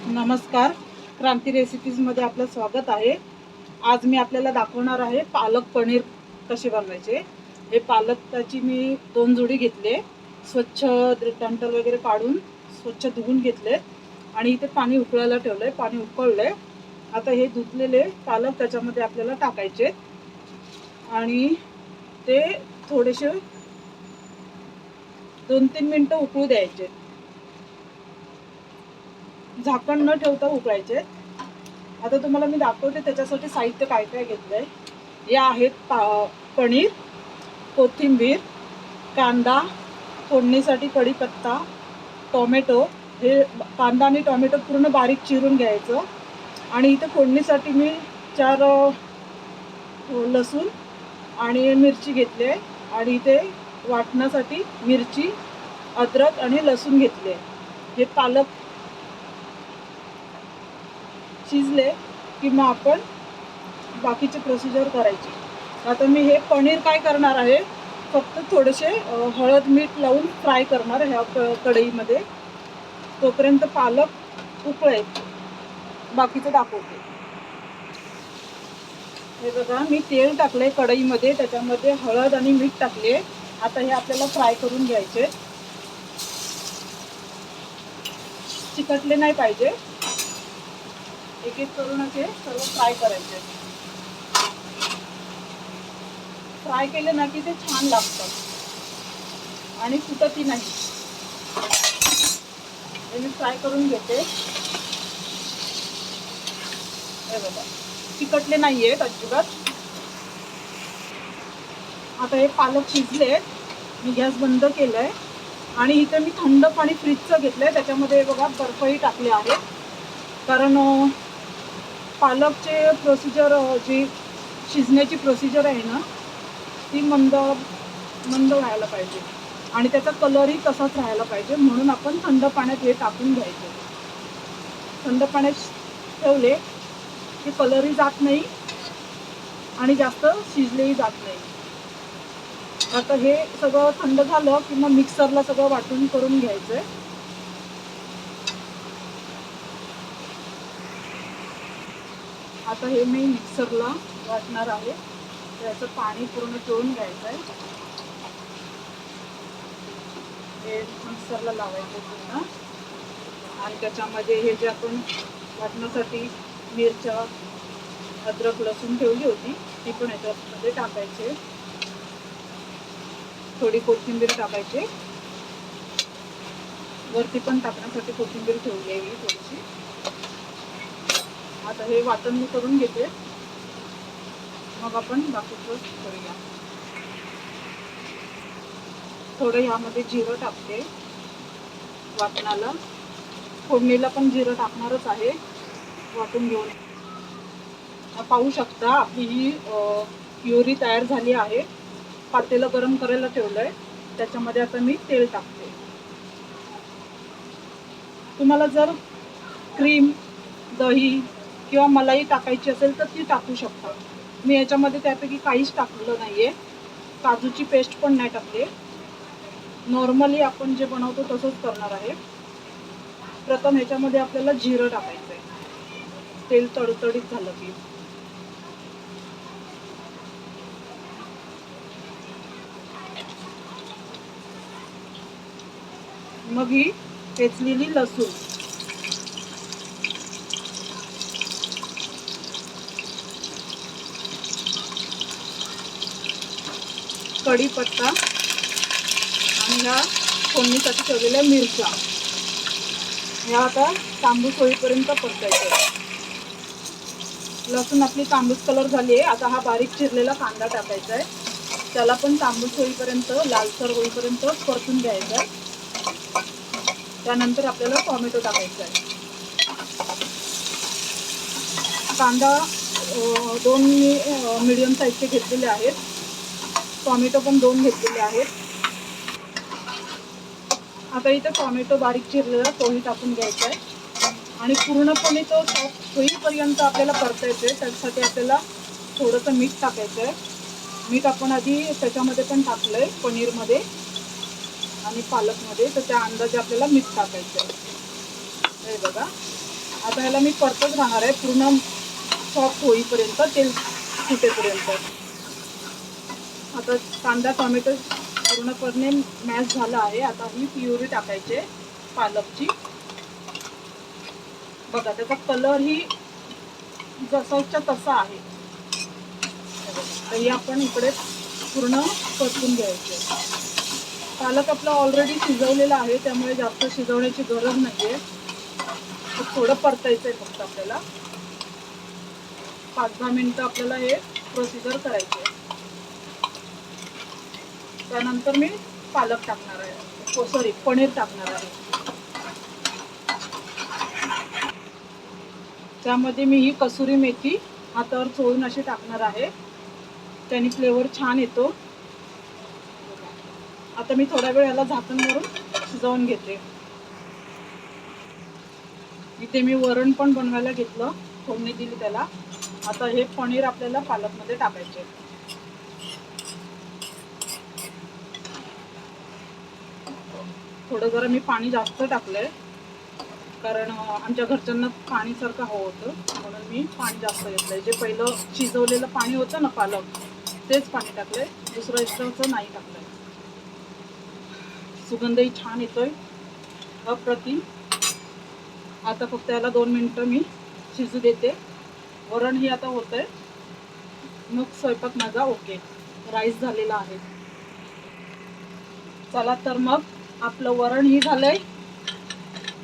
नमस्कार, क्रांती रेसिपीजमध्ये आपलं स्वागत आहे। आज मी आपल्याला दाखवणार आहे पालक पनीर कसे बनवायचे। हे पालकाची मी 2 जोडी घेतले, स्वच्छ डंठल वगैरे काढून स्वच्छ धुवून घेतले आणि इथे पाणी उकळायला ठेवलंय। पाणी उकळलंय। आता हे धुतलेले पालक त्याच्यामध्ये आपल्याला टाकायचे आणि ते थोडेसे 2-3 मिनिटं उकळू द्यायचे। झाकण न ठेवता उकळायचे। आता तुम्हाला मी दाखवते त्याच्यासाठी साहित्य काय काय घेतलंय। हे आहेत पनीर, कोथिंबीर, कांदा, फोडणीसाठी कढीपत्ता, टोमॅटो। हे कांदा आणि टोमॅटो पूर्ण बारीक चिरून घ्यायचं आणि इथे फोडणीसाठी मी 4 लसूण आणि मिरची घेतली आणि इथे वाटण्यासाठी मिरची, अद्रक आणि लसूण घेतले। हे पालक शिजले की मग आपण बाकीची प्रोसिजर करायची। आता मी हे पनीर काय करणार आहे, फक्त थोडेसे हळद मीठ लावून फ्राय करणार ह्या कढईमध्ये। तोपर्यंत पालक उकळेल, बाकीचं दाखवते। हे बघा, मी तेल टाकले कढईमध्ये, त्याच्यामध्ये हळद आणि मीठ टाकले। आता हे आपल्याला फ्राय करून घ्यायचे। चिकटले नाही पाहिजे, एक एक करून असे सर्व फ्राय करायचे। फ्राय केले ना की ते छान लागतात आणि फुटतही नाही। हे मी फ्राय करून घेते। हे बघा, चिकटले नाहीये अजिबात। आता हे पालक शिजले, मी गॅस बंद केलाय आणि इथे मी थंड पाणी फ्रीजचं घेतलंय। त्याच्यामध्ये बघा बर्फही टाकले आहे, कारण पालकचे प्रोसिजर जी शिजण्याची प्रोसिजर आहे ना, ती मंद व्हायला पाहिजे आणि त्याचा कलरही तसाच राहायला पाहिजे। म्हणून आपण थंड पाण्यात हे टाकून घ्यायचे। थंड पाण्यात ठेवले की कलरही जात नाही आणि जास्त शिजलेही जात नाही। आता हे सगळं थंड झालं की मग मिक्सरला सगळं वाटून करून घ्यायचंय। आता हे मी मिक्सरला वाटणार आहे, त्याचं पाणी पूर्ण पिळून घ्यायचंय। हे मिक्सरला लावायचं पूर्ण आणि त्याच्यामध्ये हे जे आपण वाटण्यासाठी मिरच्या, अद्रक, लसूण ठेवली होती ती पण याच्यामध्ये टाकायचे। थोडी कोथिंबीर टाकायची, वरती पण टाकण्यासाठी कोथिंबीर ठेवली आहे थोडीशी। आता हे वाटण मी करून घेते, मग आपण बाकीचं करूया। थोडं यामध्ये जिरं टाकते वाटणाला, फोडणीला पण जिरं टाकणारच आहे वाटून घेऊन। पाहू शकता आपली ही प्युरी तयार झाली आहे। पातेलं गरम करायला ठेवलंय, त्याच्यामध्ये आता मी तेल टाकते। तुम्हाला जर क्रीम, दही किंवा मलाई टाकायची असेल तर ती टाकू शकता। मी याच्यामध्ये त्यापैकी काहीच टाकलेलं नाहीये, काजूची पेस्ट पण नाही टाकली। नॉर्मली आपण जे बनवतो तसंच करणार आहे। प्रथम ह्याच्यामध्ये आपल्याला जिरं टाकायचं आहे, तेल तडतडीत झालं की। मग ही ठेचलेली लसूण, कढीपत्ता आणि ह्या फोडणीसाठी ठेवलेल्या मिरच्या, ह्या आता तांबूस होईपर्यंत परतायचं। लसूण आपली तांबूस कलर झाली आहे। आता हा बारीक चिरलेला कांदा टाकायचा आहे, त्याला पण तांबूस होईपर्यंत, लालसर होईपर्यंत परतून घ्यायचं आहे। त्यानंतर आपल्याला टोमॅटो टाकायचा आहे। कांदा 2 मीडियम साईजचे घेतलेले आहेत, टोमॅटो पण 2 घेतलेले आहेत। आता इथे टोमॅटो बारीक चिरलेला तोही टाकून घ्यायचा आहे आणि पूर्णपणे तो सॉफ्ट होईपर्यंत आपल्याला परतायचं आहे। त्यासाठी आपल्याला थोडंसं मीठ टाकायचं आहे। मीठ आपण आधी त्याच्यामध्ये पण टाकलं आहे, पनीरमध्ये आणि पालकमध्ये, तर त्या अंदाजे आपल्याला मीठ टाकायचं आहे। हे बघा, आता ह्याला मी परतच राहणार आहे पूर्ण सॉफ्ट होईपर्यंत, तेल सुटेपर्यंत. आता कांदा टोमॅटो पूर्णपणे मॅश झाला आहे. आता ही प्युरी टाकायची पालकची. बघा त्याचा कलर ही जसाच्या तसा आहे. तर ही आपण इकडे पूर्ण परतून घ्यायचे. पालक आपला ऑलरेडी शिजवलेला आहे, त्यामुळे जास्त शिजवण्याची गरज नाहीये. थोडं परतायचं आहे फक्त आपल्याला. 5-10 मिनिटं आपल्याला हे प्रोसिजर करायचे. त्यानंतर मी पालक टाकणार आहे, सॉरी पनीर टाकणार आहे. त्यामध्ये मी ही कसुरी मेथी हातावर चोळून अशी टाकणार आहे, त्याने फ्लेवर छान येतो. आता मी थोडा वेळ याला झाकण मारून शिजवून घेते. इथे मी वरण पण बनवायला घेतलं, फोडणी दिली त्याला. आता हे पनीर आपल्याला पालकमध्ये टाकायचे. थोडं जरा मी पाणी जास्त टाकलंय, कारण आमच्या घरच्यांना पाणीसारखं हवं होतं, म्हणून मी पाणी जास्त घेतलंय. जे पहिलं शिजवलेलं पाणी होतं ना पालक, तेच पाणी टाकलंय, दुसरं एक्स्ट्राचं नाही टाकलंय. सुगंधही छान येतोय, अप्रतिम. आता फक्त याला 2 मिनिटं मी शिजू देते. वरण ही आता होतंय, मग स्वयंपाक माझा ओके, राईस झालेला आहे. चला तर मग आपलं वरण ही झालंय,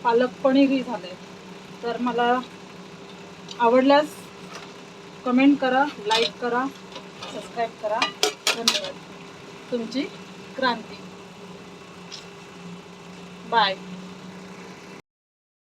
पालक पनीर ही झालंय. तर मला आवडल्यास कमेंट करा, लाईक करा, सबस्क्राईब करा. धन्यवाद. तुमची क्रांती. बाय.